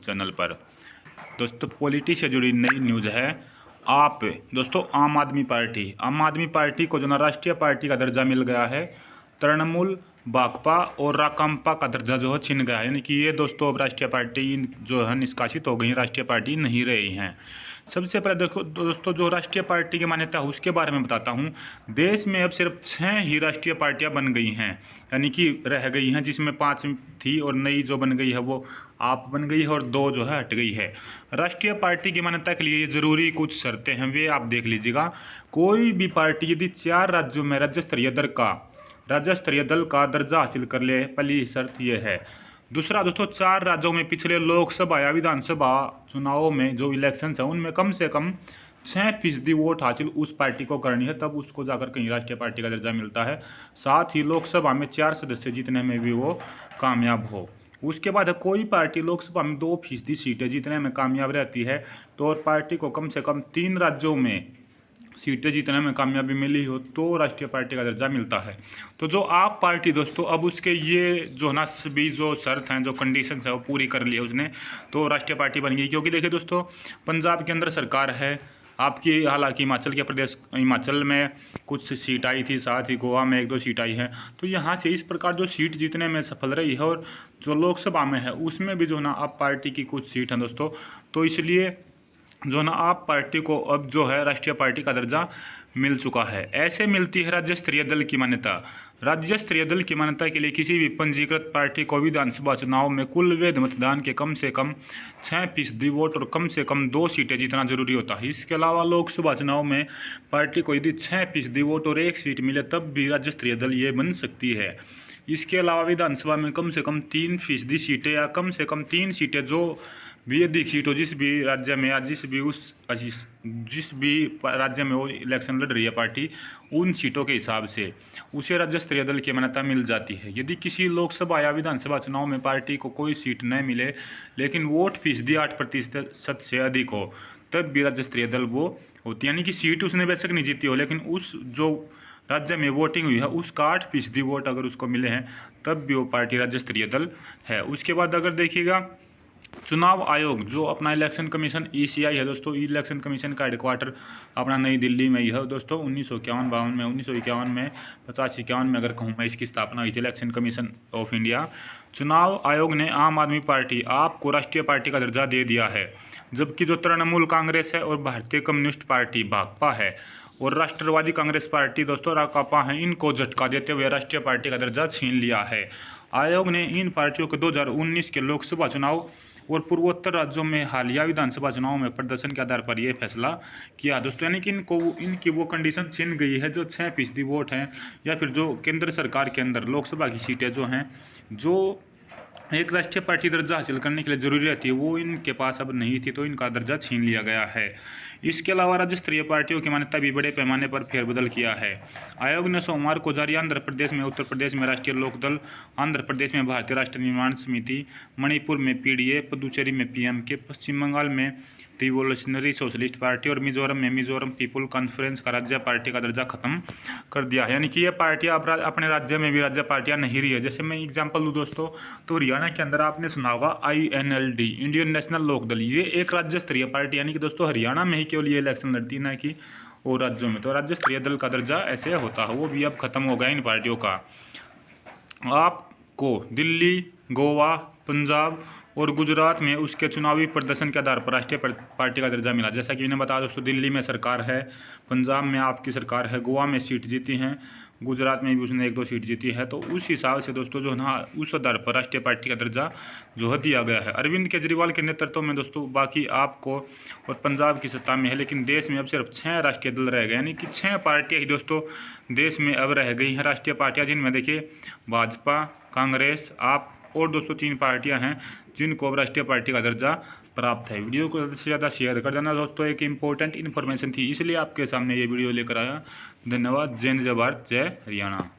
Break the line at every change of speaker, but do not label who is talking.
Channel पर। दोस्तों polity से जुड़ी नई न्यूज़ है। आप दोस्तों आम आदमी पार्टी को जो ना राष्ट्रीय पार्टी का दर्जा मिल गया है। तृणमूल, भाकपा और राकांपा का दर्जा जो है छिन गया है, यानी कि ये दोस्तों अब राष्ट्रीय पार्टी जो है निष्कासित हो गई, राष्ट्रीय पार्टी नहीं रही हैं। सबसे पहले देखो दोस्तों, जो राष्ट्रीय पार्टी की मान्यता है उसके बारे में बताता हूँ। देश में अब सिर्फ 6 ही राष्ट्रीय पार्टियां बन गई हैं, यानी कि रह गई हैं, जिसमें 5 थी और नई जो बन गई है वो आप बन गई है और 2 जो है हट गई है। राष्ट्रीय पार्टी की मान्यता के लिए ज़रूरी कुछ शर्तें हैं, वे आप देख लीजिएगा। कोई भी पार्टी यदि 4 राज्यों में राज्य स्तरीय दल का दर्जा हासिल कर ले, पहली शर्त यह है। दूसरा दोस्तों, 4 राज्यों में पिछले लोकसभा या विधानसभा चुनावों में जो इलेक्शंस हैं उनमें कम से कम 6% वोट हासिल उस पार्टी को करनी है, तब उसको जाकर कहीं राष्ट्रीय पार्टी का दर्जा मिलता है। साथ ही लोकसभा में 4 सदस्य जीतने में भी वो कामयाब हो। उसके बाद कोई पार्टी लोकसभा में 2% सीटें जीतने में कामयाब रहती है तो और पार्टी को कम से कम 3 राज्यों में सीटें जीतने में कामयाबी मिली हो तो राष्ट्रीय पार्टी का दर्जा मिलता है। तो जो आप पार्टी दोस्तों अब उसके ये जो ना सभी जो शर्त हैं, जो कंडीशंस है वो पूरी कर ली है उसने, तो राष्ट्रीय पार्टी बन गई। क्योंकि देखिए दोस्तों, पंजाब के अंदर सरकार है आपकी, हालांकि हिमाचल में कुछ सीट आई थी, साथ ही गोवा में 1-2 सीट आई है। तो यहाँ से इस प्रकार जो सीट जीतने में सफल रही है और जो लोकसभा में है उसमें भी जो ना आप पार्टी की कुछ सीट हैं दोस्तों, तो इसलिए जो ना आप पार्टी को अब जो है राष्ट्रीय पार्टी का दर्जा मिल चुका है। ऐसे मिलती है राज्य स्तरीय दल की मान्यता। राज्य स्तरीय दल की मान्यता के लिए किसी भी पंजीकृत पार्टी को विधानसभा चुनाव में कुल वैध मतदान के कम से कम 6% वोट और कम से कम 2 सीटें जीतना जरूरी होता है। इसके अलावा लोकसभा चुनाव में पार्टी को यदि 6% वोट और 1 सीट मिले तब भी राज्य स्तरीय दल ये बन सकती है। इसके अलावा विधानसभा में कम से कम 3% सीटें या कम से कम 3 सीटें जो भी अधिक सीट हो जिस भी राज्य में या जिस भी राज्य में वो इलेक्शन लड़ रही है पार्टी, उन सीटों के हिसाब से उसे राज्य स्तरीय दल की मान्यता मिल जाती है। यदि किसी लोकसभा या विधानसभा चुनाव में पार्टी को कोई सीट न मिले लेकिन वोट फीसदी 8% से अधिक हो तब भी राज्य स्तरीय दल वो होती है, यानी कि सीट उसने बेशक नहीं जीती हो लेकिन उस जो राज्य में वोटिंग हुई है उसका 8% वोट अगर उसको मिले हैं तब भी वो पार्टी राज्य स्तरीय दल है। उसके बाद अगर देखिएगा, चुनाव आयोग जो अपना इलेक्शन कमीशन ECI है दोस्तों, इलेक्शन कमीशन का हेडक्वार्टर अपना नई दिल्ली में ही है दोस्तों। 1951 में 50-51 में अगर कहूँ मैं इसकी स्थापना हुई थी इलेक्शन कमीशन ऑफ इंडिया। चुनाव आयोग ने आम आदमी पार्टी आप को राष्ट्रीय पार्टी का दर्जा दे दिया है, जबकि जो तृणमूल कांग्रेस है और भारतीय कम्युनिस्ट पार्टी भाकपा है और राष्ट्रवादी कांग्रेस पार्टी दोस्तों राकांपा है, इनको झटका देते हुए राष्ट्रीय पार्टी का दर्जा छीन लिया है। आयोग ने इन पार्टियों के 2019 के लोकसभा चुनाव और पूर्वोत्तर राज्यों में हालिया विधानसभा चुनाव में प्रदर्शन के आधार पर यह फैसला किया दोस्तों, यानी कि इनकी वो कंडीशन छिन गई है जो 6% वोट हैं या फिर जो केंद्र सरकार के अंदर लोकसभा की सीटें जो हैं जो एक राष्ट्रीय पार्टी दर्जा हासिल करने के लिए जरूरी रहती है वो इनके पास अब नहीं थी, तो इनका दर्जा छीन लिया गया है। इसके अलावा राज्य स्तरीय पार्टियों की मान्यता भी बड़े पैमाने पर फेरबदल किया है। आयोग ने सोमवार को जारी आंध्र प्रदेश में उत्तर प्रदेश में राष्ट्रीय लोकदल, आंध्र प्रदेश में भारतीय राष्ट्र निर्माण समिति, मणिपुर में PDA, पुदुचेरी में PMK, पश्चिम बंगाल में रिवोल्यूशनरी सोशलिस्ट पार्टी और मिजोरम में मिजोरम पीपुल कॉन्फ्रेंस का राज्य पार्टी का दर्जा खत्म कर दिया है। यानी कि ये पार्टियां अपने राज्य में भी राज्य पार्टियां नहीं रही है। जैसे मैं एग्जांपल दूं दोस्तों, तो हरियाणा के अंदर आपने सुना होगा INLD, इंडियन नेशनल लोकदल, ये एक राज्य स्तरीय पार्टी, यानी कि दोस्तों हरियाणा में ही केवल ये इलेक्शन लड़ती ना कि और राज्यों में। तो राज्य स्तरीय दल का दर्जा ऐसे होता है, वो भी अब खत्म हो गया इन पार्टियों का। आपको दिल्ली, गोवा, पंजाब और गुजरात में उसके चुनावी प्रदर्शन के आधार पर राष्ट्रीय पार्टी का दर्जा मिला। जैसा कि मैंने बताया दोस्तों, दिल्ली में सरकार है, पंजाब में आपकी सरकार है, गोवा में सीट जीती हैं, गुजरात में भी उसने 1-2 सीट जीती है। तो उस हिसाब से दोस्तों जो है ना उस आधार पर राष्ट्रीय पार्टी का दर्जा जो है दिया गया है। अरविंद केजरीवाल के नेतृत्व में दोस्तों बाकी आपको और पंजाब की सत्ता में है, लेकिन देश में अब सिर्फ 6 राष्ट्रीय दल रह गए, यानी कि 6 पार्टियाँ ही दोस्तों देश में अब रह गई हैं राष्ट्रीय पार्टियाँ, जिनमें देखिए भाजपा, कांग्रेस, आप और दोस्तों 3 पार्टियां हैं जिनको अब राष्ट्रीय पार्टी का दर्जा प्राप्त है। वीडियो को ज़्यादा से ज़्यादा शेयर कर देना दोस्तों, एक इंपॉर्टेंट इन्फॉर्मेशन थी इसलिए आपके सामने ये वीडियो लेकर आया। धन्यवाद। जय हिंद, जय भारत, जय हरियाणा।